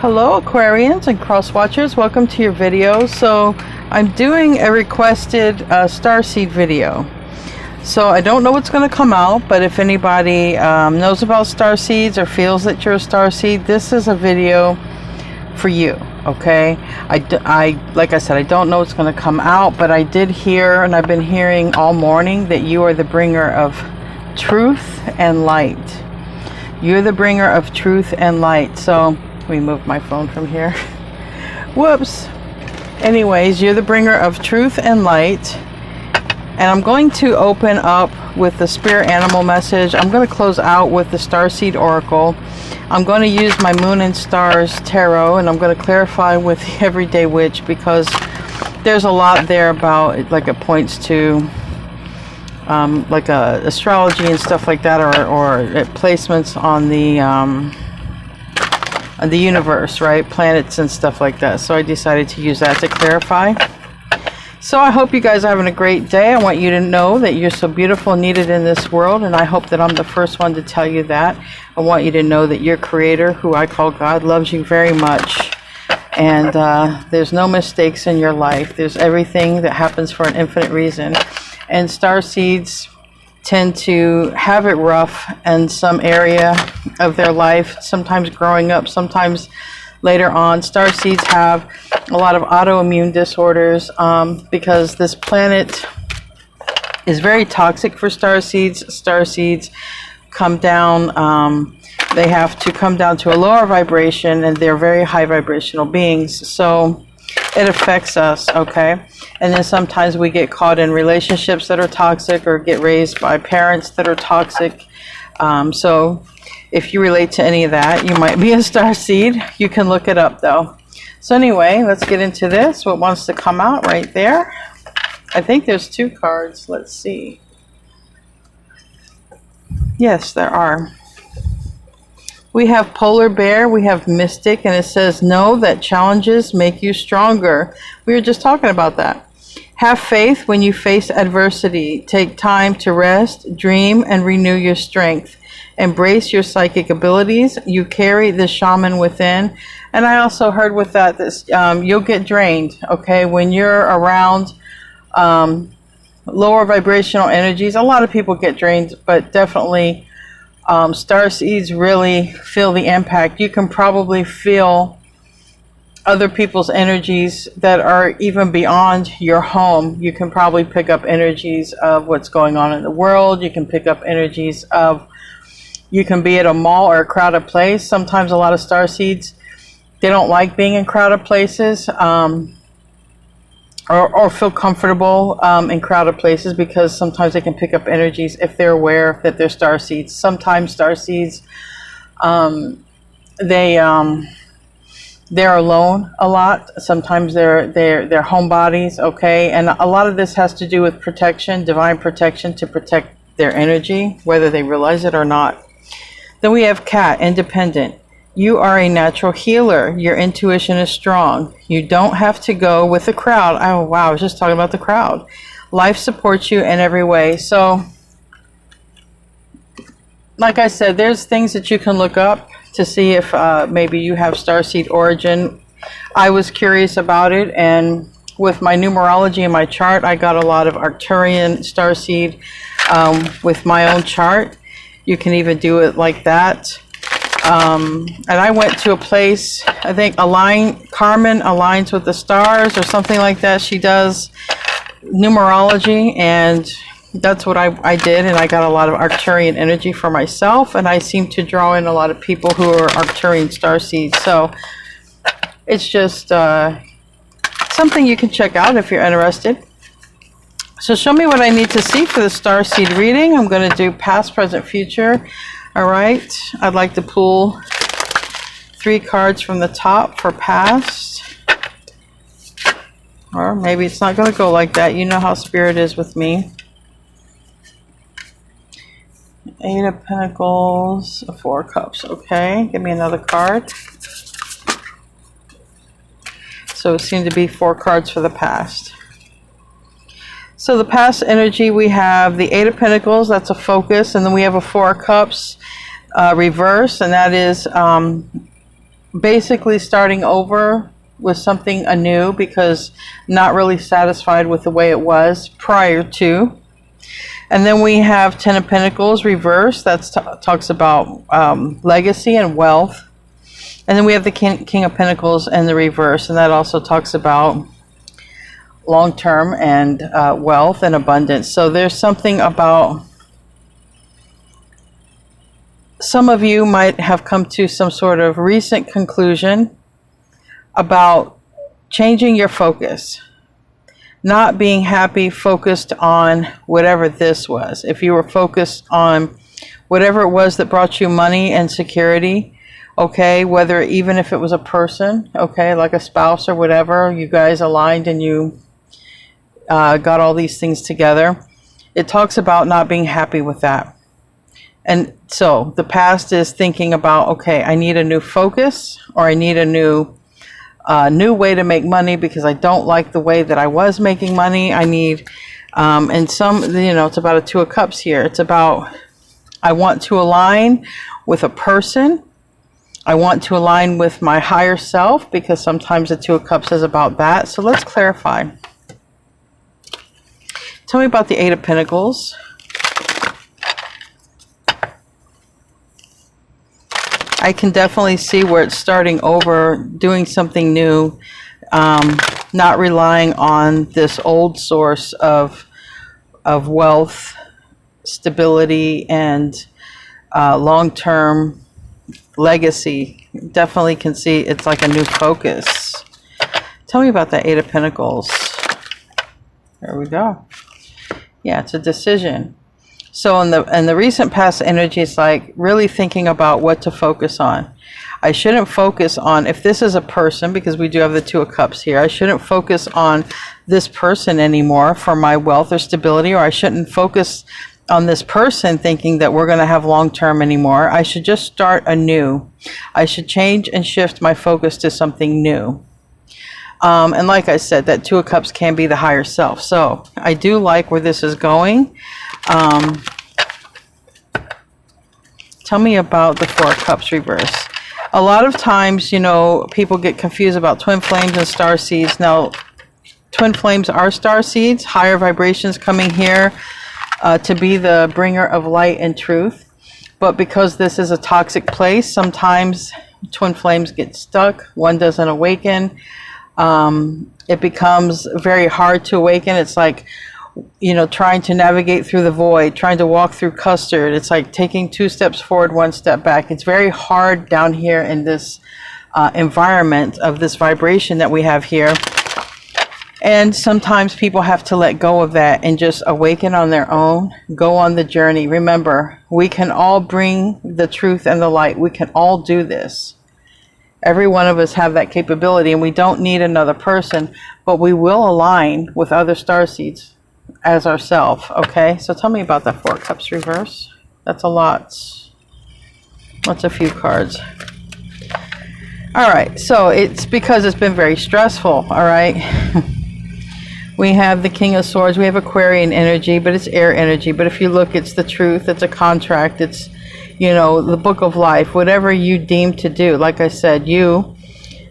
Hello Aquarians and cross watchers, welcome to your video. So I'm doing a requested starseed video. So I don't know what's going to come out, but if anybody knows about starseeds or feels that you're a starseed, this is a video for you. Okay, like I said, I don't know what's going to come out, but I did hear, and I've been hearing all morning, that you are the bringer of truth and light. You're the bringer of truth and light. So let me move my phone from here. Whoops. Anyways, you're the bringer of truth and light. And I'm going to open up with the spirit animal message. I'm going to close out with the Starseed Oracle. I'm going to use my Moon and Stars Tarot, and I'm going to clarify with the Everyday Witch, because there's a lot there about, like, it points to like astrology and stuff like that, or placements on the universe, right? Planets and stuff like that. So I decided to use that to clarify. So I hope you guys are having a great day. I want you to know that you're so beautiful and needed in this world, and I hope that I'm the first one to tell you that. I want you to know that your Creator, who I call God, loves you very much, and there's no mistakes in your life. There's everything that happens for an infinite reason. And starseeds tend to have it rough in some area of their life, sometimes growing up, sometimes later on. Starseeds have a lot of autoimmune disorders because this planet is very toxic for starseeds. Starseeds come down, they have to come down to a lower vibration, and they're very high vibrational beings. So it affects us, okay? And then sometimes we get caught in relationships that are toxic, or get raised by parents that are toxic. So if you relate to any of that, you might be a starseed. You can look it up though. So anyway, let's get into this. What wants to come out right there? I think there's two cards. Let's see. Yes, there are. We have Polar Bear, we have Mystic, and it says, know that challenges make you stronger. We were just talking about that. Have faith when you face adversity. Take time to rest, dream, and renew your strength. Embrace your psychic abilities. You carry the shaman within. And I also heard with that, this you'll get drained, okay? When you're around lower vibrational energies, a lot of people get drained, but definitely starseeds really feel the impact. You can probably feel other people's energies that are even beyond your home. You can probably pick up energies of what's going on in the world. You can pick up energies of, you can be at a mall or a crowded place. Sometimes a lot of starseeds, they don't like being in crowded places, or feel comfortable in crowded places, because sometimes they can pick up energies if they're aware that they're starseeds. Sometimes starseeds, they're alone a lot. Sometimes they're homebodies, okay? And a lot of this has to do with protection, divine protection, to protect their energy, whether they realize it or not. Then we have Cat, independent. You are a natural healer. Your intuition is strong. You don't have to go with the crowd. Oh, wow, I was just talking about the crowd. Life supports you in every way. So, like I said, there's things that you can look up to see if maybe you have starseed origin. I was curious about it, and with my numerology in my chart, I got a lot of Arcturian starseed with my own chart. You can even do it like that. And I went to a place, I think Carmen aligns with the stars or something like that. She does numerology, and that's what I did, and I got a lot of Arcturian energy for myself, and I seem to draw in a lot of people who are Arcturian starseeds. So it's just something you can check out if you're interested. So show me what I need to see for the starseed reading. I'm going to do past, present, future. All right, I'd like to pull 3 cards from the top for past. Or maybe it's not going to go like that. You know how Spirit is with me. 8 of Pentacles, 4 of Cups. Okay, give me another card. So it seemed to be 4 cards for the past. So the past energy, we have the 8 of Pentacles, that's a focus, and then we have a 4 of Cups reverse, and that is basically starting over with something anew because not really satisfied with the way it was prior to. And then we have Ten of Pentacles reversed. That talks about legacy and wealth. And then we have the King of Pentacles in the reverse, and that also talks about long-term and wealth and abundance. So there's something about, some of you might have come to some sort of recent conclusion about changing your focus, not being happy, focused on whatever this was. If you were focused on whatever it was that brought you money and security, okay, whether even if it was a person, okay, like a spouse or whatever, you guys aligned and you got all these things together. It talks about not being happy with that. And so the past is thinking about, okay, I need a new focus, or I need a new way to make money because I don't like the way that I was making money. I need, and some, you know, it's about a Two of Cups here. It's about, I want to align with a person. I want to align with my higher self, because sometimes the Two of Cups is about that. So let's clarify. Tell me about the Eight of Pentacles. I can definitely see where it's starting over, doing something new, not relying on this old source of wealth, stability, and long-term legacy. Definitely can see it's like a new focus. Tell me about the Eight of Pentacles. There we go. Yeah, it's a decision. So in the recent past energy, it's like really thinking about what to focus on. I shouldn't focus on, if this is a person, because we do have the Two of Cups here, I shouldn't focus on this person anymore for my wealth or stability, or I shouldn't focus on this person thinking that we're going to have long term anymore. I should just start anew. I should change and shift my focus to something new. And like I said, that Two of Cups can be the higher self. So I do like where this is going. Tell me about the Four of Cups reverse. A lot of times, you know, people get confused about twin flames and star seeds. Now, twin flames are star seeds, higher vibrations coming here to be the bringer of light and truth. But because this is a toxic place, sometimes twin flames get stuck. One doesn't awaken. It becomes very hard to awaken. It's like, you know, trying to navigate through the void, trying to walk through custard. It's like taking 2 steps forward, 1 step back. It's very hard down here in this environment of this vibration that we have here. And sometimes people have to let go of that and just awaken on their own, go on the journey. Remember, we can all bring the truth and the light. We can all do this. Every one of us have that capability, and we don't need another person, but we will align with other starseeds as ourselves. Okay, so tell me about that Four of Cups reverse. That's a lot. That's a few cards. All right, so it's because it's been very stressful. All right. We have the King of Swords. We have Aquarian energy, but it's air energy. But if you look, it's the truth. It's a contract. It's, you know, the book of life. Whatever you deem to do. Like I said, you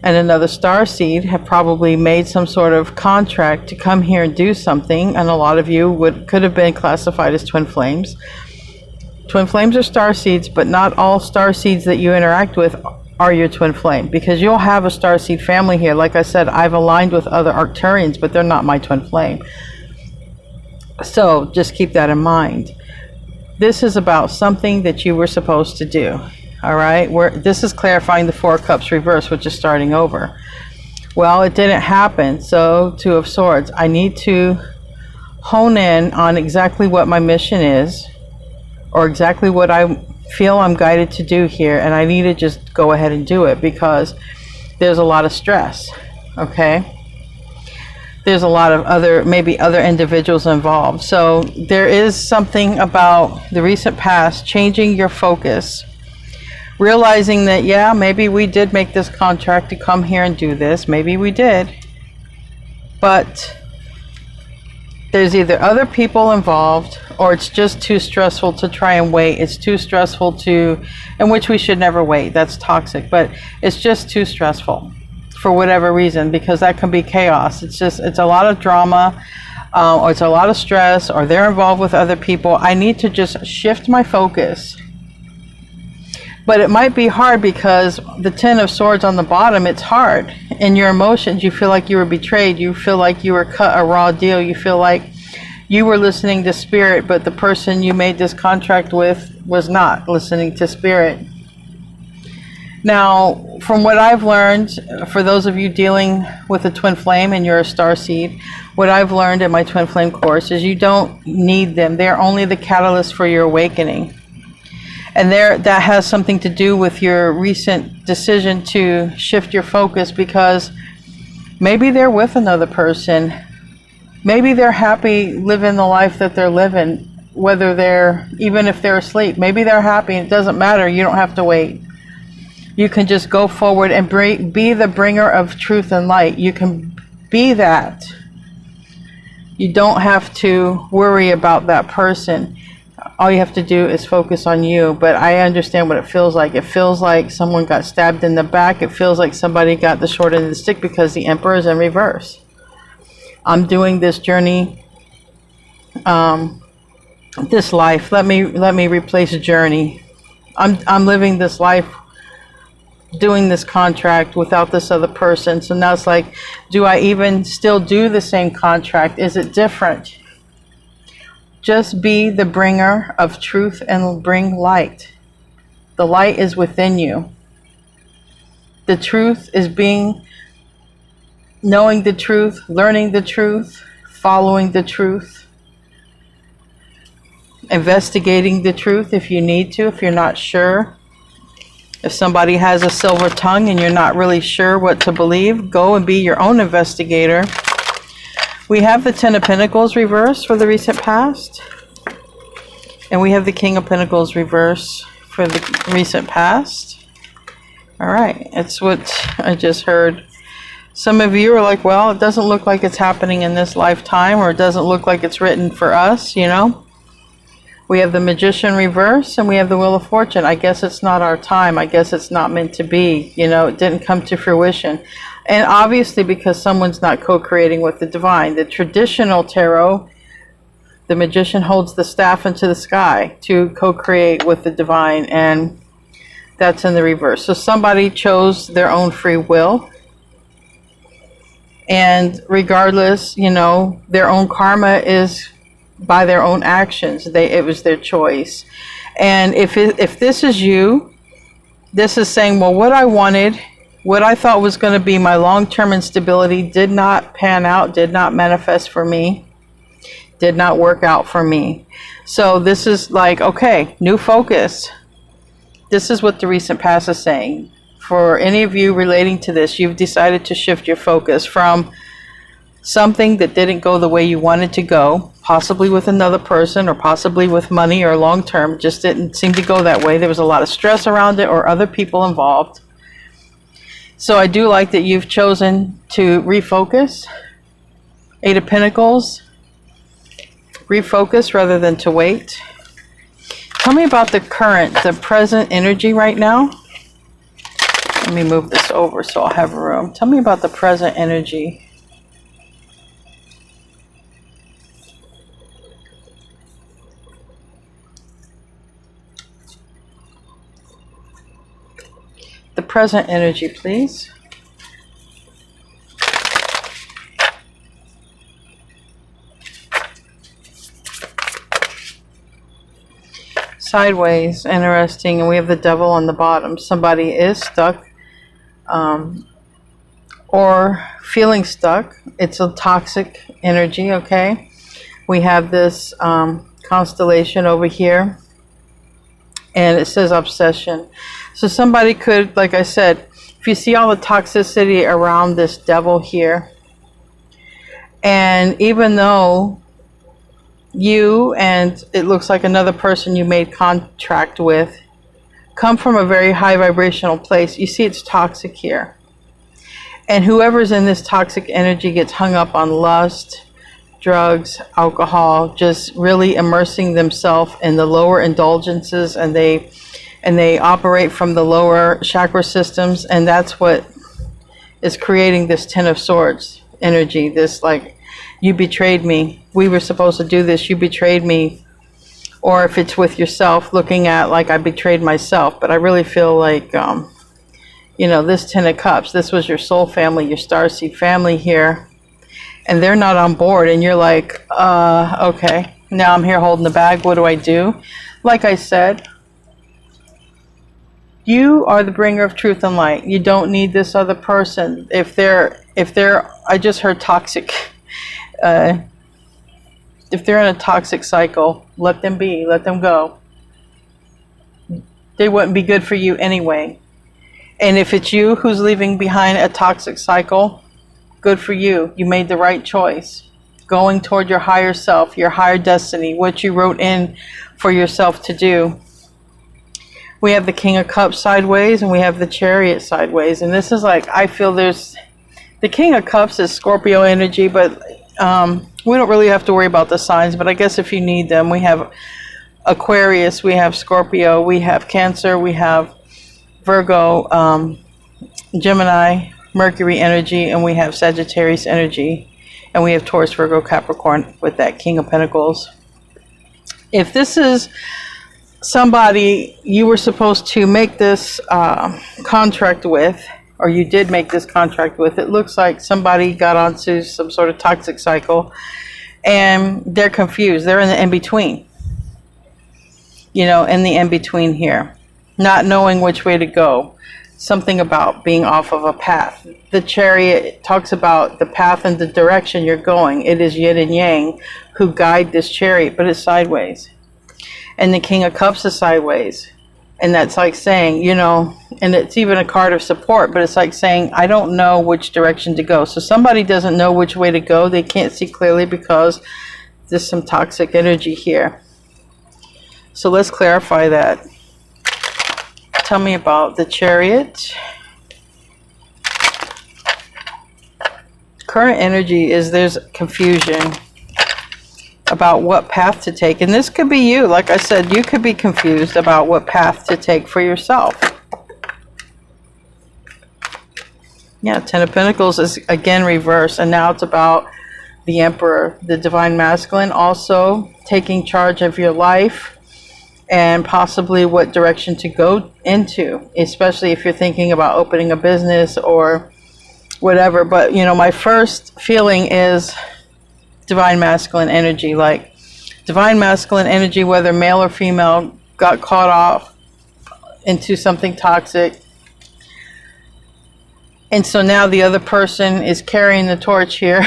and another starseed have probably made some sort of contract to come here and do something. And a lot of you could have been classified as twin flames. Twin flames are starseeds, but not all starseeds that you interact with are your twin flame, because you'll have a starseed family here. Like I said, I've aligned with other Arcturians, but they're not my twin flame. So just keep that in mind. This is about something that you were supposed to do. All right, this is clarifying the Four of Cups reverse, which is starting over. Well, it didn't happen. So Two of Swords, I need to hone in on exactly what my mission is, or exactly what I feel I'm guided to do here, and I need to just go ahead and do it, because there's a lot of stress. Okay, there's a lot of maybe other individuals involved. So there is something about the recent past, changing your focus, realizing that, yeah, maybe we did make this contract to come here and do this. Maybe we did. But There's either other people involved, or it's just too stressful to try and wait. It's too stressful to, in which we should never wait. That's toxic, but it's just too stressful for whatever reason, because that can be chaos. It's a lot of drama, or it's a lot of stress, or they're involved with other people. I need to just shift my focus. But it might be hard because the Ten of Swords on the bottom, it's hard. In your emotions, you feel like you were betrayed. You feel like you were cut a raw deal. You feel like you were listening to spirit, but the person you made this contract with was not listening to spirit. Now, from what I've learned, for those of you dealing with a twin flame and you're a star seed, what I've learned in my twin flame course is you don't need them. They're only the catalyst for your awakening. And that has something to do with your recent decision to shift your focus, because maybe they're with another person. Maybe they're happy living the life that they're living, even if they're asleep. Maybe they're happy. It doesn't matter. You don't have to wait. You can just go forward and be the bringer of truth and light. You can be that. You don't have to worry about that person. All you have to do is focus on you. But I understand what it feels like. It feels like someone got stabbed in the back. It feels like somebody got the short end of the stick because the Emperor is in reverse. I'm doing this journey, this life. Let me replace journey. I'm living this life, doing this contract without this other person. So now it's like, do I even still do the same contract? Is it different? Just be the bringer of truth and bring light. The light is within you. The truth is knowing the truth, learning the truth, following the truth, investigating the truth if you need to, if you're not sure. If somebody has a silver tongue and you're not really sure what to believe, go and be your own investigator. We have the Ten of Pentacles reversed for the recent past. And we have the King of Pentacles reversed for the recent past. All right, it's what I just heard. Some of you are like, well, it doesn't look like it's happening in this lifetime, or it doesn't look like it's written for us, you know. We have the Magician reverse, and we have the Wheel of Fortune. I guess it's not our time. I guess it's not meant to be. You know, it didn't come to fruition. And obviously because someone's not co-creating with the divine. The traditional tarot, the Magician holds the staff into the sky to co-create with the divine, and that's in the reverse. So somebody chose their own free will. And regardless, you know, their own karma is by their own actions. It was their choice. And if this is you, this is saying, well, what I wanted, what I thought was going to be my long-term instability did not pan out, did not manifest for me, did not work out for me. So this is like, okay, new focus. This is what the recent past is saying. For any of you relating to this, you've decided to shift your focus from something that didn't go the way you wanted to go, possibly with another person or possibly with money or long term, just didn't seem to go that way. There was a lot of stress around it or other people involved. So I do like that you've chosen to refocus. Eight of Pentacles. Refocus rather than to wait. Tell me about the present energy right now. Let me move this over so I'll have room. Tell me about the present energy. The present energy, please. Sideways, interesting. And we have the Devil on the bottom. Somebody is stuck or feeling stuck. It's a toxic energy, okay? We have this constellation over here, and it says obsession. So somebody could, like I said, if you see all the toxicity around this Devil here, and even though you and it looks like another person you made contract with come from a very high vibrational place, you see it's toxic here. And whoever's in this toxic energy gets hung up on lust, drugs, alcohol, just really immersing themselves in the lower indulgences, and they operate from the lower chakra systems, and that's what is creating this Ten of Swords energy. This, like, you betrayed me, we were supposed to do this, you betrayed me. Or if it's with yourself, looking at like, I betrayed myself. But I really feel like you know, this Ten of Cups, this was your soul family, your starseed family here, and they're not on board, and you're like, okay, now I'm here holding the bag, what do I do? Like I said, you are the bringer of truth and light. You don't need this other person. If they're, I just heard toxic, if they're in a toxic cycle, let them be, let them go. They wouldn't be good for you anyway. And if it's you who's leaving behind a toxic cycle, good for you. You made the right choice. Going toward your higher self, your higher destiny, what you wrote in for yourself to do. We have the King of Cups sideways, and we have the Chariot sideways. And this is like, I feel there's, the King of Cups is Scorpio energy, but we don't really have to worry about the signs. But I guess if you need them, we have Aquarius, we have Scorpio, we have Cancer, we have Virgo, Gemini, Mercury energy, and we have Sagittarius energy, and we have Taurus, Virgo, Capricorn with that King of Pentacles. If this is somebody you were supposed to make this contract with, or you did make this contract with, it looks like somebody got onto some sort of toxic cycle and they're confused. They're in the in-between, you know, in the in-between here, not knowing which way to go. Something about being off of a path. The Chariot talks about the path and the direction you're going. It is yin and yang who guide this chariot, but it's sideways. And the King of Cups is sideways. And that's like saying, you know, and it's even a card of support, but it's like saying, I don't know which direction to go. So somebody doesn't know which way to go. They can't see clearly because there's some toxic energy here. So let's clarify that. Tell me about the Chariot. Current energy is there's confusion about what path to take. And this could be you. Like I said, you could be confused about what path to take for yourself. Yeah, Ten of Pentacles is again reversed. And now it's about the Emperor, the Divine Masculine, also taking charge of your life. And possibly what direction to go into, especially if you're thinking about opening a business or whatever. But, you know, my first feeling is Divine Masculine energy. Like, Divine Masculine energy, whether male or female, got caught off into something toxic. And so now the other person is carrying the torch here.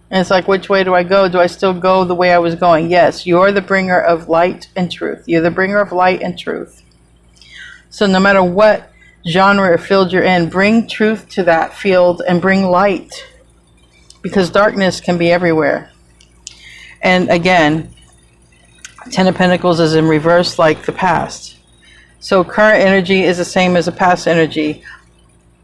And it's like, which way do I go? Do I still go the way I was going? Yes, you're the bringer of light and truth. You're the bringer of light and truth. So no matter what genre or field you're in, bring truth to that field and bring light. Because darkness can be everywhere. And again, Ten of Pentacles is in reverse like the past. So current energy is the same as the past energy.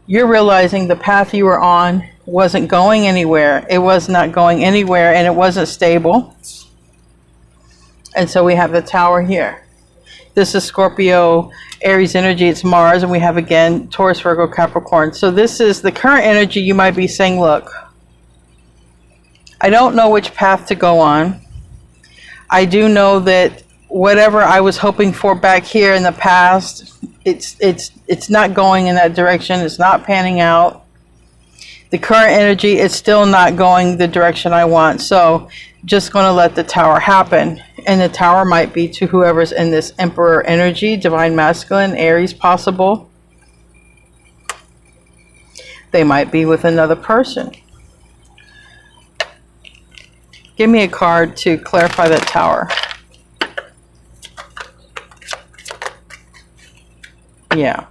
You're realizing the path you were on wasn't going anywhere. It was not going anywhere, and it wasn't stable. And so we have the Tower here. This is Scorpio, Aries energy. It's Mars, and we have again Taurus, Virgo, Capricorn. So this is the current energy. You might be saying, look, I don't know which path to go on. I do know that whatever I was hoping for back here in the past, it's not going in that direction. It's not panning out. The current energy is still not going the direction I want. So just going to let the Tower happen. And the Tower might be to whoever's in this Emperor energy, Divine Masculine, Aries possible. They might be with another person. Give me a card to clarify that Tower. Yeah.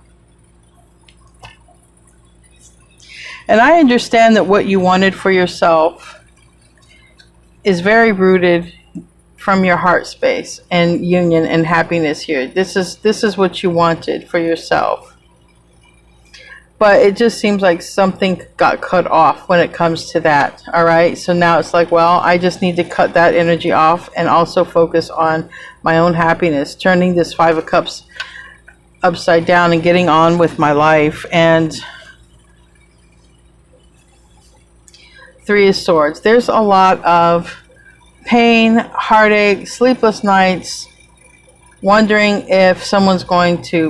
And I understand that what you wanted for yourself is very rooted from your heart space and union and happiness here. This is what you wanted for yourself. But it just seems like something got cut off when it comes to that. All right. So now it's like, well, I just need to cut that energy off and also focus on my own happiness, turning this Five of Cups upside down and getting on with my life. And Three of Swords. There's a lot of pain, heartache, sleepless nights, wondering if someone's going to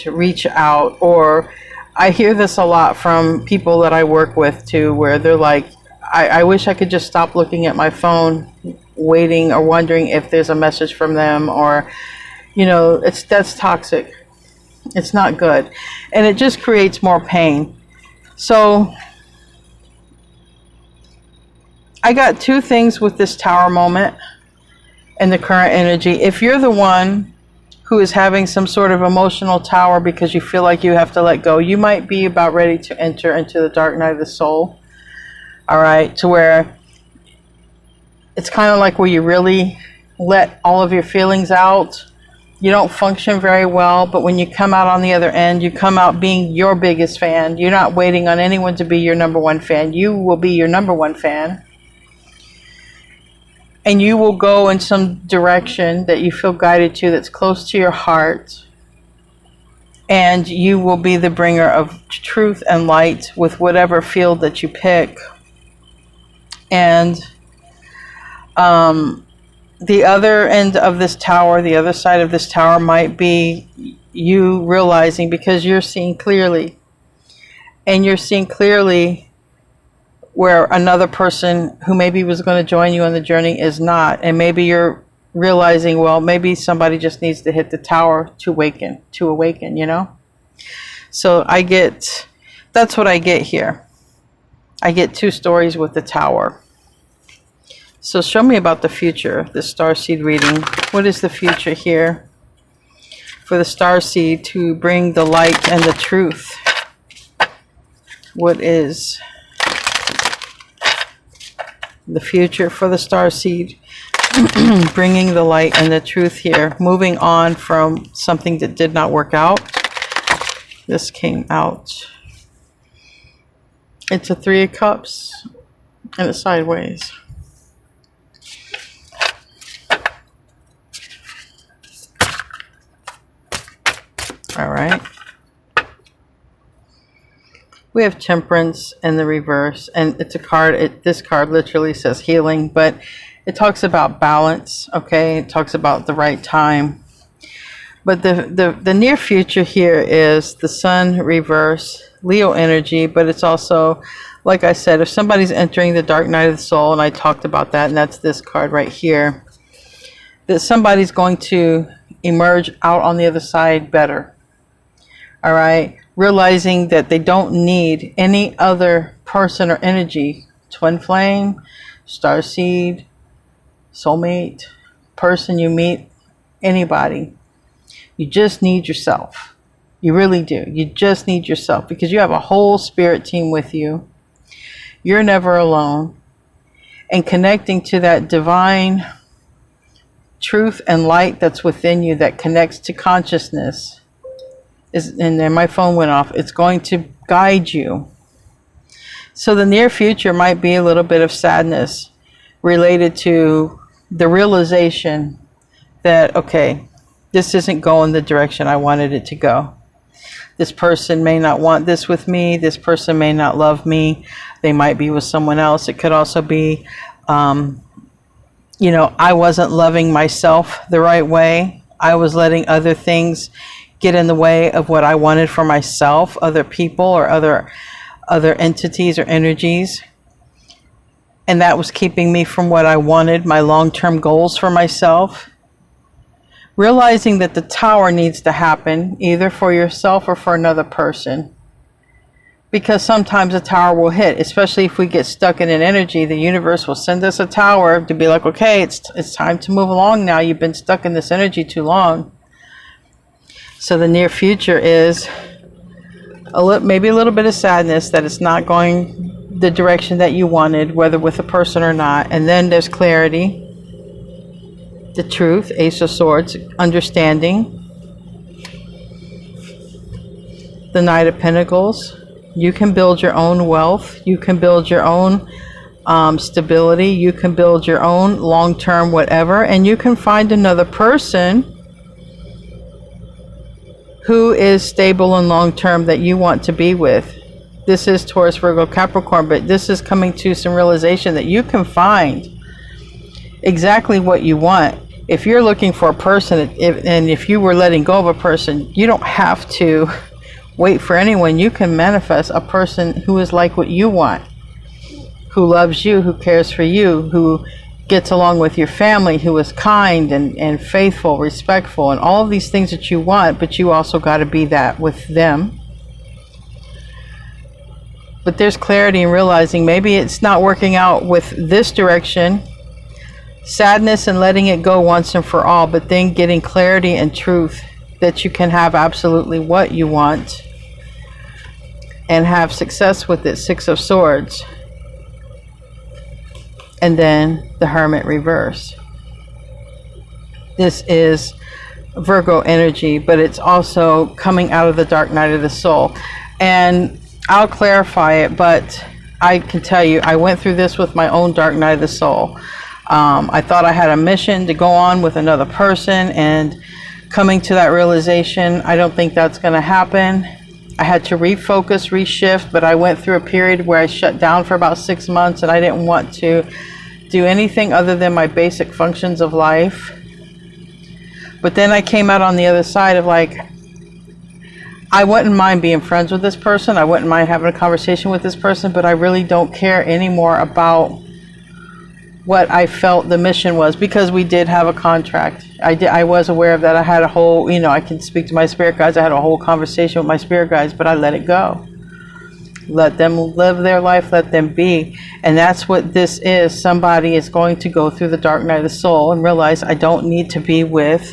reach out, or I hear this a lot from people that I work with too, where they're like, I wish I could just stop looking at my phone, waiting or wondering if there's a message from them, or, you know, that's toxic. It's not good. And it just creates more pain. So I got two things with this Tower moment and the current energy. If you're the one who is having some sort of emotional tower because you feel like you have to let go, you might be about ready to enter into the dark night of the soul. All right, to where it's kind of like where you really let all of your feelings out. You don't function very well, but when you come out on the other end, you come out being your biggest fan. You're not waiting on anyone to be your number one fan. You will be your number one fan. And you will go in some direction that you feel guided to, that's close to your heart. And you will be the bringer of truth and light with whatever field that you pick. And the other end of this tower, the other side of this tower, might be you realizing, because you're seeing clearly. And you're seeing clearly where another person who maybe was going to join you on the journey is not. And maybe you're realizing, well, maybe somebody just needs to hit the tower to awaken, you know? So that's what I get here. I get two stories with the Tower. So show me about the future, the Starseed reading. What is the future here for the Starseed to bring the light and the truth? What is the future for the Starseed bringing the light and the truth here, moving on from something that did not work out? This came out. It's a Three of Cups and it's sideways. All right. We have Temperance in the reverse, and it's a card. This card literally says healing, but it talks about balance. Okay, it talks about the right time. But the near future here is the Sun reverse, Leo energy, but it's also, like I said, if somebody's entering the dark night of the soul, and I talked about that, and that's this card right here, that somebody's going to emerge out on the other side better. All right. Realizing that they don't need any other person or energy, twin flame, starseed, soulmate, person you meet, anybody. You just need yourself. You really do. You just need yourself, because you have a whole spirit team with you. You're never alone. And connecting to that divine truth and light that's within you, that connects to consciousness, and then my phone went off. It's going to guide you. So the near future might be a little bit of sadness related to the realization that, okay, this isn't going the direction I wanted it to go. This person may not want this with me. This person may not love me. They might be with someone else. It could also be, you know, I wasn't loving myself the right way. I was letting other things get in the way of what I wanted for myself, other people or other entities or energies. And that was keeping me from what I wanted, my long-term goals for myself. Realizing that the Tower needs to happen either for yourself or for another person. Because sometimes a Tower will hit, especially if we get stuck in an energy. The universe will send us a Tower to be like, okay, it's time to move along now. You've been stuck in this energy too long. So the near future is maybe a little bit of sadness that it's not going the direction that you wanted, whether with a person or not. And then there's clarity, the truth, Ace of Swords, understanding, the Knight of Pentacles, You can build your own wealth. You can build your own stability. You can build your own long-term whatever, and you can find another person who is stable and long-term that you want to be with. This is Taurus, Virgo, Capricorn, but this is coming to some realization that you can find exactly what you want. If you're looking for a person, and if you were letting go of a person, you don't have to wait for anyone. You can manifest a person who is like what you want, who loves you, who cares for you, who gets along with your family, who is kind and faithful, respectful, and all of these things that you want, but you also got to be that with them. But there's clarity in realizing maybe it's not working out with this direction. Sadness and letting it go once and for all, but then getting clarity and truth that you can have absolutely what you want and have success with it. Six of Swords. And then the Hermit reverse. This is Virgo energy, but it's also coming out of the dark night of the soul. And I'll clarify it, but I can tell you, I went through this with my own dark night of the soul. I thought I had a mission to go on with another person, and coming to that realization, I don't think that's going to happen. I had to refocus, reshift, but I went through a period where I shut down for about 6 months, and I didn't want to do anything other than my basic functions of life. But then I came out on the other side of like, I wouldn't mind being friends with this person. I wouldn't mind having a conversation with this person, but I really don't care anymore about what I felt the mission was, because we did have a contract. I was aware of that. I had a whole, I can speak to my spirit guides. I had a whole conversation with my spirit guides, but I let it go. Let them live their life, let them be. And that's what this is. Somebody is going to go through the dark night of the soul and realize, I don't need to be with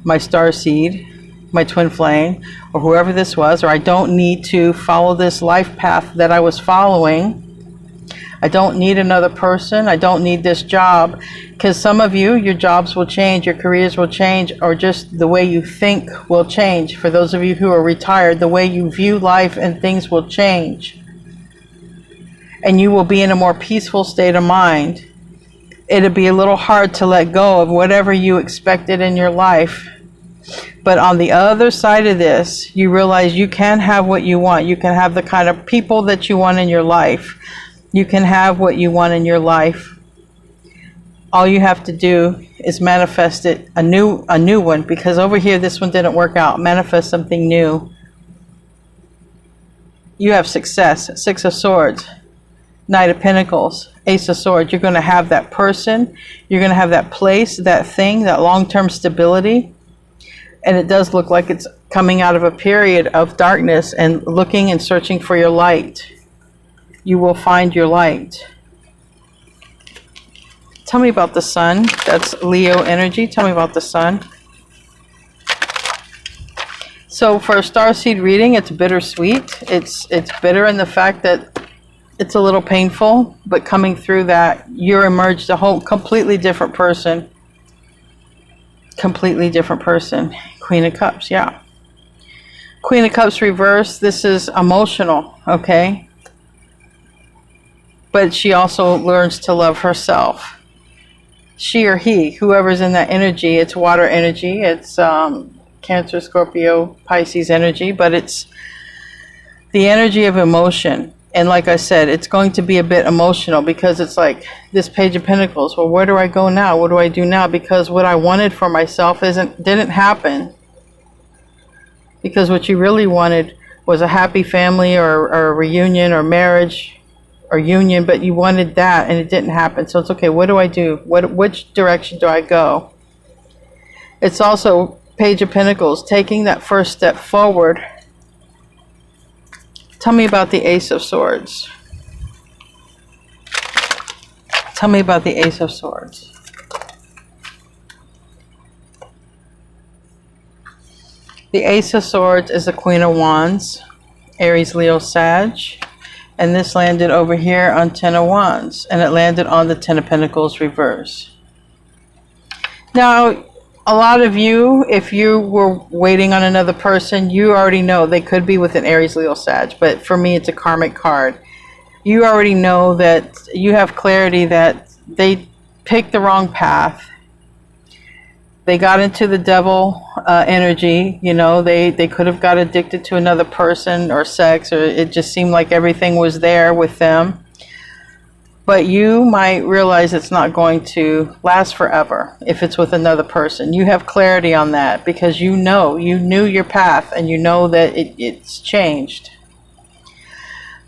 my starseed, my twin flame, or whoever this was, or I don't need to follow this life path that I was following. I don't need another person. I don't need this job, because some of you, your jobs will change, your careers will change, or just the way you think will change. For those of you who are retired, the way you view life and things will change, and you will be in a more peaceful state of mind. It'll be a little hard to let go of whatever you expected in your life. But on the other side of this, you realize you can have what you want. You can have the kind of people that you want in your life. You can have what you want in your life. All you have to do is manifest it, a new one, because over here this one didn't work out. Manifest something new. You have success. Six of Swords, Knight of Pentacles, Ace of Swords. You're going to have that person. You're going to have that place, that thing, that long-term stability. And it does look like it's coming out of a period of darkness and looking and searching for your light. You will find your light. Tell me about the sun. That's Leo energy. Tell me about the sun. So for a starseed reading, it's bittersweet. It's bitter in the fact that it's a little painful, but coming through that, you're emerged a whole completely different person. Completely different person. Queen of Cups, yeah. Queen of Cups reverse. This is emotional, okay? But she also learns to love herself. She or he, whoever's in that energy, it's water energy, it's Cancer, Scorpio, Pisces energy, but it's the energy of emotion. And like I said, it's going to be a bit emotional, because it's like this Page of Pentacles. Well, where do I go now? What do I do now? Because what I wanted for myself didn't happen. Because what you really wanted was a happy family, or a reunion, or marriage, or union, but you wanted that and it didn't happen. So it's okay, what do I do? Which direction do I go? It's also Page of Pentacles, taking that first step forward. Tell me about the Ace of Swords. Tell me about the Ace of Swords. The Ace of Swords is the Queen of Wands, Aries, Leo, Sag. And this landed over here on Ten of Wands. And it landed on the Ten of Pentacles reverse. Now, a lot of you, if you were waiting on another person, you already know. They could be with an Aries, Leo, Sag, but for me it's a karmic card. You already know that you have clarity that they picked the wrong path. They got into the devil energy, you know, they could have got addicted to another person or sex, or it just seemed like everything was there with them. But you might realize it's not going to last forever if it's with another person. You have clarity on that because you knew your path, and you know that it's changed.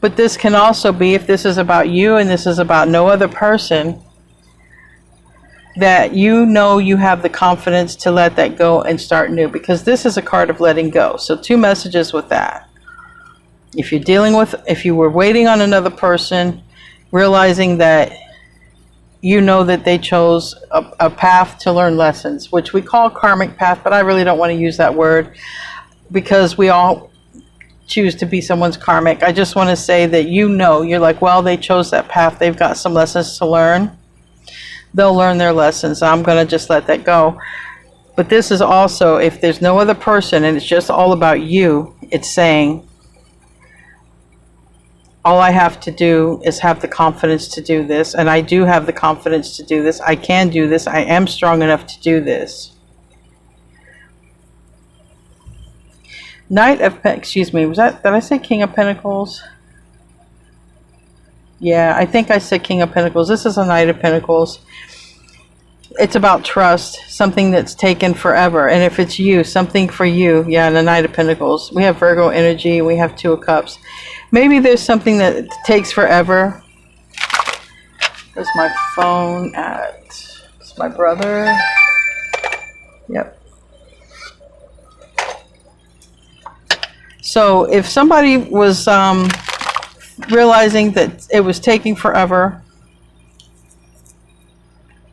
But this can also be, if this is about you and this is about no other person, that you know you have the confidence to let that go and start new, because this is a card of letting go. So 2 messages with that. If you were waiting on another person, realizing that you know that they chose a path to learn lessons, which we call karmic path, but I really don't want to use that word because we all choose to be someone's karmic. I just want to say that you're like, well, they chose that path. They've got some lessons to learn. They'll learn their lessons. I'm going to just let that go. But this is also, if there's no other person and it's just all about you, it's saying, all I have to do is have the confidence to do this. And I do have the confidence to do this. I can do this. I am strong enough to do this. Did I say King of Pentacles? Yeah, I think I said King of Pentacles. This is a Knight of Pentacles. It's about trust, something that's taken forever. And if it's you, something for you, yeah, the Knight of Pentacles. We have Virgo energy, we have 2 of Cups. Maybe there's something that takes forever. Where's my phone at? It's my brother. Yep. So if somebody was realizing that it was taking forever,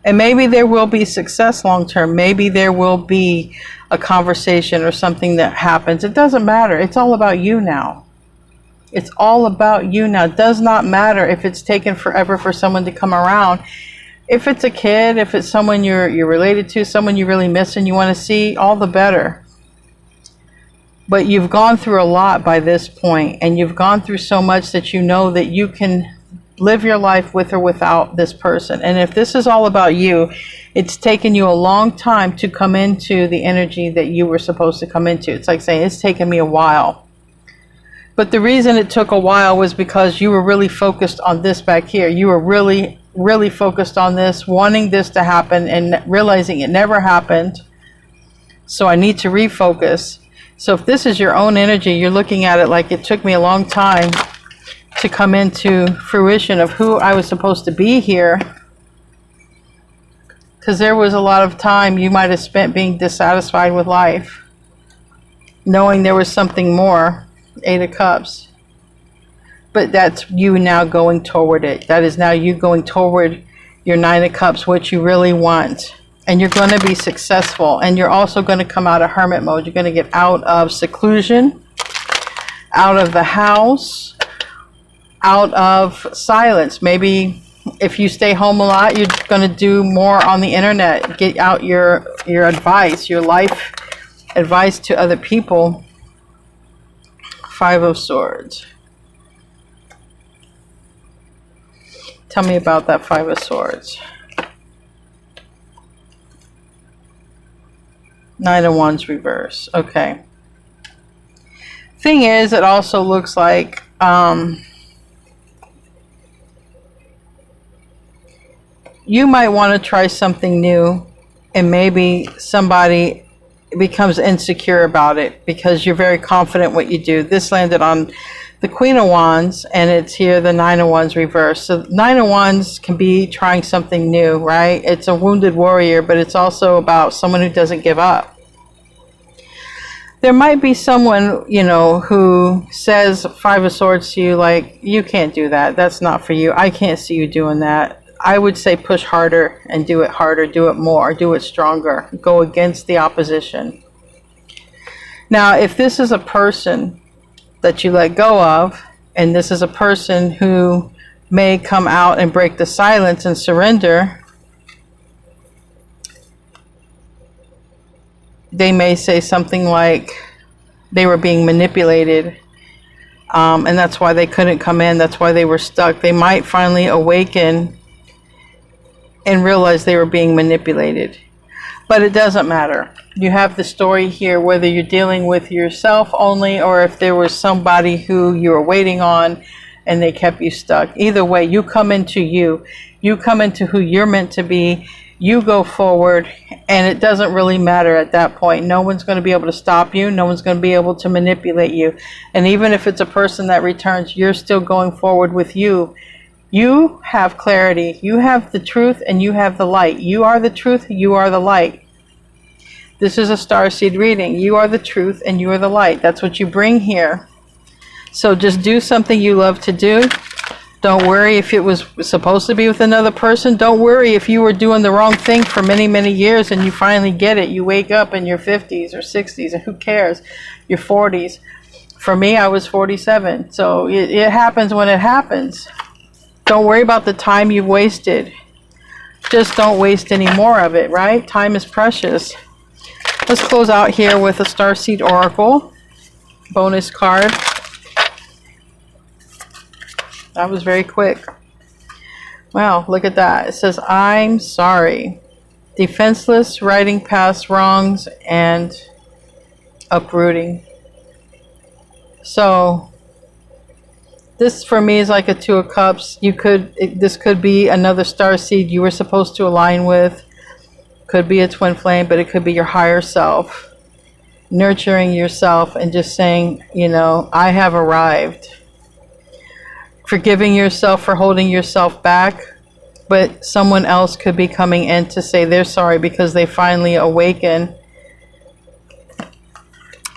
and maybe there will be success long term, maybe there will be a conversation or something that happens. It doesn't matter. It's all about you now. It's all about you now. It does not matter if it's taken forever for someone to come around. If it's a kid, if it's someone you're related to, someone you really miss and you want to see, all the better. But you've gone through a lot by this point, and you've gone through so much that you know that you can live your life with or without this person. And if this is all about you, it's taken you a long time to come into the energy that you were supposed to come into. It's like saying, it's taken me a while. But the reason it took a while was because you were really focused on this back here. You were really, really focused on this, wanting this to happen and realizing it never happened. So I need to refocus. So if this is your own energy, you're looking at it like it took me a long time to come into fruition of who I was supposed to be here. Because there was a lot of time you might have spent being dissatisfied with life, knowing there was something more. 8 of Cups. But that's you now going toward it. That is now you going toward your 9 of Cups, what you really want. And you're going to be successful. And you're also going to come out of hermit mode. You're going to get out of seclusion, out of the house, out of silence. Maybe if you stay home a lot, you're going to do more on the internet. Get out your advice, your life advice to other people. 5 of Swords. Tell me about that 5 of Swords. 9 of Wands reverse. Okay. Thing is, it also looks like you might want to try something new, and maybe somebody becomes insecure about it because you're very confident what you do. This landed on the Queen of Wands, and it's here the 9 of Wands reverse. So 9 of Wands can be trying something new, right? It's a wounded warrior, but it's also about someone who doesn't give up. There might be someone, you know, who says 5 of Swords to you like, you can't do that. That's not for you. I can't see you doing that. I would say push harder and do it harder, do it more, do it stronger. Go against the opposition. Now, if this is a person that you let go of, and this is a person who may come out and break the silence and surrender, they may say something like they were being manipulated, and that's why they couldn't come in. That's why they were stuck. They might finally awaken and realize they were being manipulated. But it doesn't matter. You have the story here, whether you're dealing with yourself only or if there was somebody who you were waiting on and they kept you stuck. Either way, you come into you. You come into who you're meant to be. You go forward, and it doesn't really matter at that point. No one's going to be able to stop you. No one's going to be able to manipulate you. And even if it's a person that returns, you're still going forward with you. You have clarity. You have the truth and you have the light. You are the truth. You are the light. This is a starseed reading. You are the truth and you are the light. That's what you bring here. So just do something you love to do. Don't worry if it was supposed to be with another person. Don't worry if you were doing the wrong thing for many, many years and you finally get it. You wake up in your 50s or 60s, and who cares? Your 40s. For me, I was 47. So it happens when it happens. Don't worry about the time you've wasted. Just don't waste any more of it, right? Time is precious. Let's close out here with a Starseed Oracle. Bonus card. That was very quick. Wow, look at that. It says, I'm sorry. Defenseless, righting past wrongs, and uprooting. So this for me is like a Two of Cups. This could be another starseed you were supposed to align with. Could be a twin flame, but it could be your higher self. Nurturing yourself and just saying, I have arrived. Forgiving yourself for holding yourself back, but someone else could be coming in to say they're sorry because they finally awaken.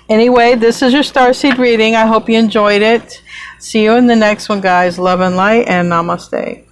Anyway, this is your starseed reading. I hope you enjoyed it. See you in the next one, guys. Love and light, and namaste.